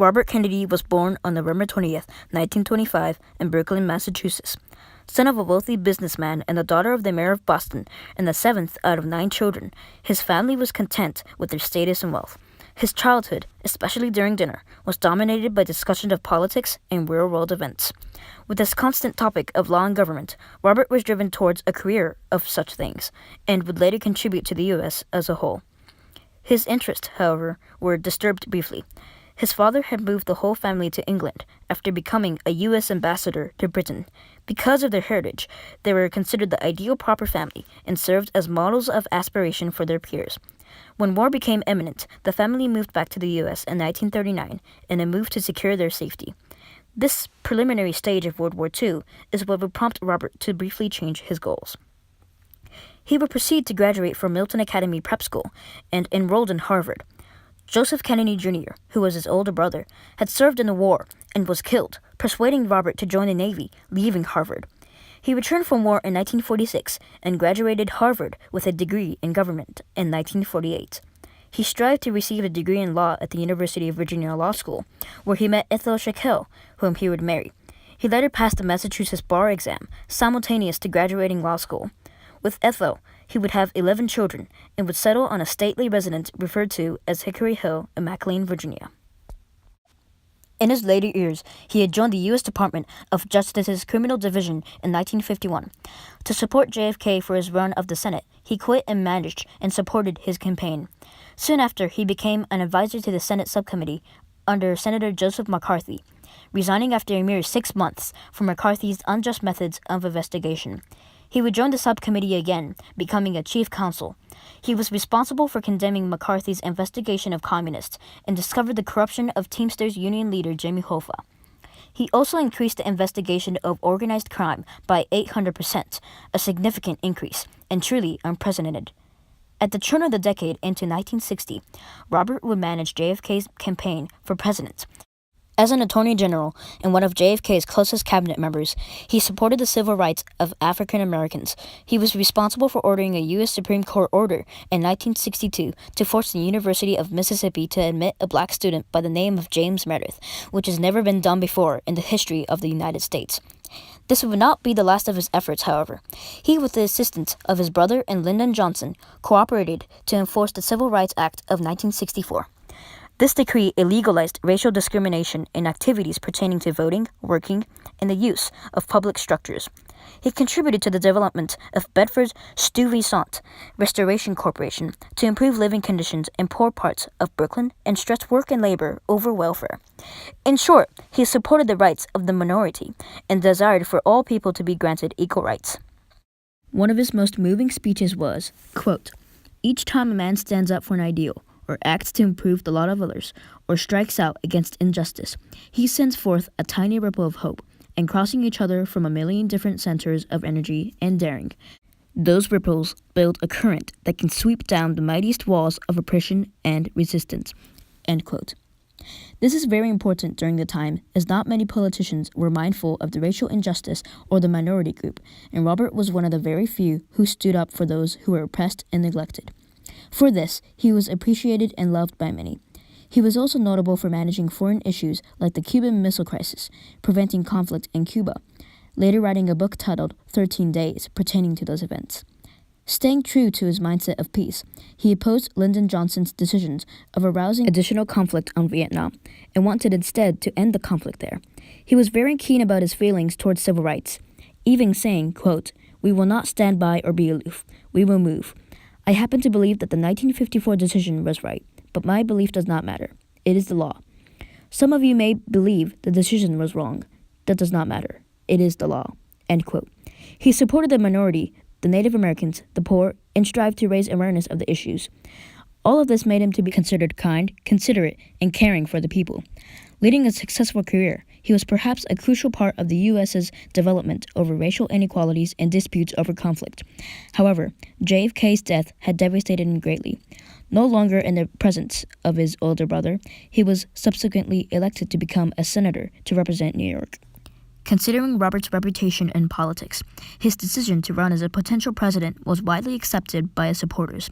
Robert Kennedy was born on November 20th, 1925, in Brookline, Massachusetts. Son of a wealthy businessman and the daughter of the mayor of Boston, and the seventh out of 9 children, his family was content with their status and wealth. His childhood, especially during dinner, was dominated by discussion of politics and real-world events. With this constant topic of law and government, Robert was driven towards a career of such things, and would later contribute to the U.S. as a whole. His interests, however, were disturbed briefly. His father had moved the whole family to England after becoming a U.S. ambassador to Britain. Because of their heritage, they were considered the ideal proper family and served as models of aspiration for their peers. When war became imminent, the family moved back to the U.S. in 1939 in a move to secure their safety. This preliminary stage of World War II is what would prompt Robert to briefly change his goals. He would proceed to graduate from Milton Academy Prep School and enrolled in Harvard. Joseph Kennedy Jr., who was his older brother, had served in the war and was killed, persuading Robert to join the Navy, leaving Harvard. He returned from war in 1946 and graduated Harvard with a degree in government in 1948. He strived to receive a degree in law at the University of Virginia Law School, where he met Ethel Scheckel, whom he would marry. He later passed the Massachusetts bar exam, simultaneous to graduating law school. With Ethel, he would have 11 children and would settle on a stately residence referred to as Hickory Hill in McLean, Virginia. In his later years, he had joined the U.S. Department of Justice's Criminal Division in 1951. To support JFK for his run of the Senate, he quit and managed and supported his campaign. Soon after, he became an advisor to the Senate subcommittee under Senator Joseph McCarthy, resigning after a mere 6 months for McCarthy's unjust methods of investigation. He would join the subcommittee again, becoming a chief counsel. He was responsible for condemning McCarthy's investigation of communists and discovered the corruption of Teamsters union leader Jimmy Hoffa. He also increased the investigation of organized crime by 800%, a significant increase, and truly unprecedented. At the turn of the decade into 1960, Robert would manage JFK's campaign for president. As an attorney general and one of JFK's closest cabinet members, he supported the civil rights of African Americans. He was responsible for ordering a U.S. Supreme Court order in 1962 to force the University of Mississippi to admit a black student by the name of James Meredith, which has never been done before in the history of the United States. This would not be the last of his efforts, however. He, with the assistance of his brother and Lyndon Johnson, cooperated to enforce the Civil Rights Act of 1964. This decree illegalized racial discrimination in activities pertaining to voting, working, and the use of public structures. He contributed to the development of Bedford's Stuyvesant Restoration Corporation to improve living conditions in poor parts of Brooklyn and stressed work and labor over welfare. In short, he supported the rights of the minority and desired for all people to be granted equal rights. One of his most moving speeches was, quote, "Each time a man stands up for an ideal, or acts to improve the lot of others, or strikes out against injustice, he sends forth a tiny ripple of hope, and crossing each other from a million different centers of energy and daring, those ripples build a current that can sweep down the mightiest walls of oppression and resistance." End quote. This is very important during the time, as not many politicians were mindful of the racial injustice or the minority group, and Robert was one of the very few who stood up for those who were oppressed and neglected. For this, he was appreciated and loved by many. He was also notable for managing foreign issues like the Cuban Missile Crisis, preventing conflict in Cuba, later writing a book titled 13 Days pertaining to those events. Staying true to his mindset of peace, he opposed Lyndon Johnson's decisions of arousing additional conflict on Vietnam and wanted instead to end the conflict there. He was very keen about his feelings towards civil rights, even saying, quote, "We will not stand by or be aloof. We will move. I happen to believe that the 1954 decision was right, but my belief does not matter. It is the law. Some of you may believe the decision was wrong. That does not matter. It is the law." End quote. He supported the minority, the Native Americans, the poor, and strived to raise awareness of the issues. All of this made him to be considered kind, considerate, and caring for the people. Leading a successful career, he was perhaps a crucial part of the U.S.'s development over racial inequalities and disputes over conflict. However, JFK's death had devastated him greatly. No longer in the presence of his older brother, he was subsequently elected to become a senator to represent New York. Considering Robert's reputation in politics, his decision to run as a potential president was widely accepted by his supporters.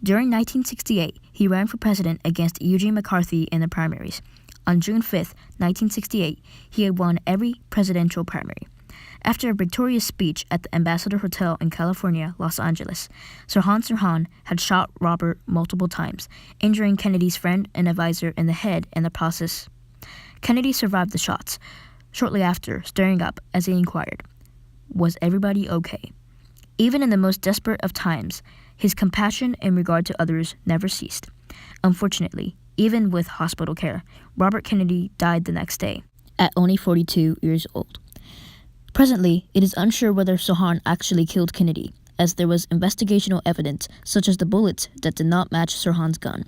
During 1968, he ran for president against Eugene McCarthy in the primaries. On June 5, 1968, he had won every presidential primary. After a victorious speech at the Ambassador Hotel in California, Los Angeles, Sirhan Sirhan had shot Robert multiple times, injuring Kennedy's friend and advisor in the head in the process. Kennedy survived the shots, shortly after stirring up as he inquired, "Was everybody okay?" Even in the most desperate of times, his compassion in regard to others never ceased. Unfortunately, even with hospital care, Robert Kennedy died the next day, at only 42 years old. Presently, it is unsure whether Sirhan actually killed Kennedy, as there was investigational evidence such as the bullets that did not match Sirhan's gun.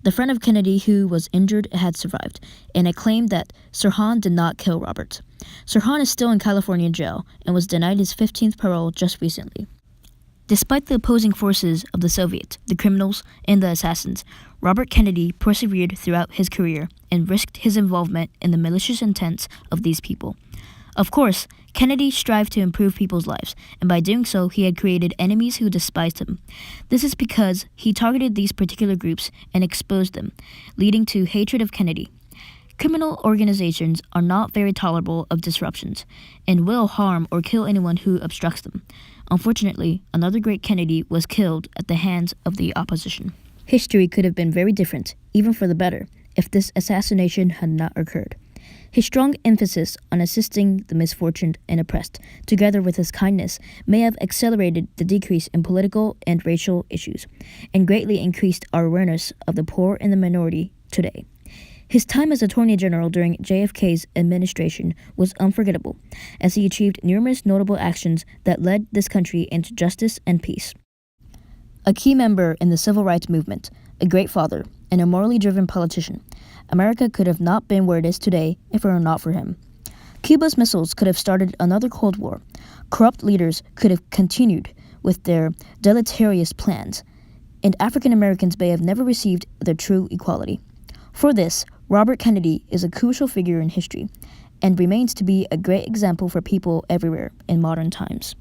The friend of Kennedy who was injured had survived, and it claimed that Sirhan did not kill Robert. Sirhan is still in California jail and was denied his 15th parole just recently. Despite the opposing forces of the Soviets, the criminals, and the assassins, Robert Kennedy persevered throughout his career and risked his involvement in the malicious intents of these people. Of course, Kennedy strived to improve people's lives, and by doing so, he had created enemies who despised him. This is because he targeted these particular groups and exposed them, leading to hatred of Kennedy. Criminal organizations are not very tolerable of disruptions, and will harm or kill anyone who obstructs them. Unfortunately, another great Kennedy was killed at the hands of the opposition. History could have been very different, even for the better, if this assassination had not occurred. His strong emphasis on assisting the misfortuned and oppressed, together with his kindness, may have accelerated the decrease in political and racial issues, and greatly increased our awareness of the poor and the minority today. His time as Attorney General during JFK's administration was unforgettable, as he achieved numerous notable actions that led this country into justice and peace. A key member in the civil rights movement, a great father, and a morally driven politician, America could have not been where it is today if it were not for him. Cuba's missiles could have started another Cold War. Corrupt leaders could have continued with their deleterious plans, and African Americans may have never received their true equality. For this, Robert Kennedy is a crucial figure in history and remains to be a great example for people everywhere in modern times.